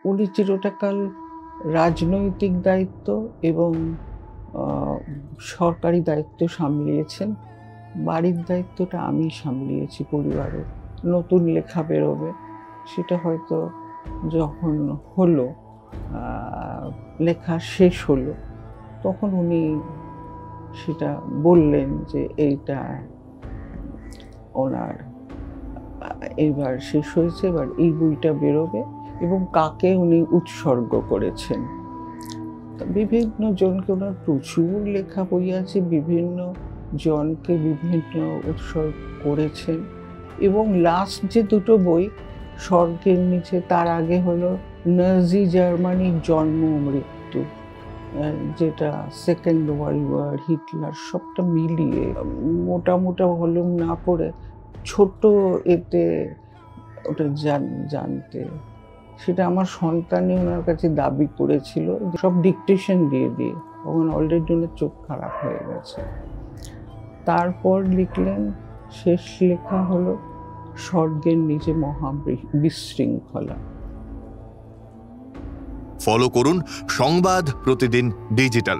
উনি চিরটাকাল রাজনৈতিক দায়িত্ব এবং সরকারি দায়িত্ব সামলিয়েছেন। বাড়ির দায়িত্বটা আমি সামলিয়েছি পরিবারের। নতুন লেখা বেরোবে, সেটা হয়তো যখন হলো, লেখা শেষ হলো, তখন উনি সেটা বললেন যে এইটা ওনার এইবার শেষ হয়েছে, এবার এই বইটা বেরোবে এবং কাকে উনি উৎসর্গ করেছেন। বিভিন্ন জনকে ওনার প্রচুর লেখা বই আছে, বিভিন্ন জনকে বিভিন্ন উৎসর্গ করেছেন। এবং লাস্ট যে দুটো বই, স্বর্গের নিচে, তার আগে হলো নাজি জার্মানির জন্ম মৃত্যু, যেটা সেকেন্ড ওয়ার্ল্ড ওয়ার, হিটলার, সবটা মিলিয়ে মোটা মোটা ভলিউম না পড়ে ছোট এতে ওটা জানতে, সেটা আমার সন্তানই ওনার কাছে দাবি করেছিল, সব ডিকটেশন দিয়ে দিয়ে, তখন অলরেডি ওনার চোখ খারাপ হয়ে গেছে। তারপর লিখলেন, শেষ লেখা হলো স্বর্গের নিচে মহা বিশৃঙ্খলা। ফলো করুন সংবাদ প্রতিদিন ডিজিটাল।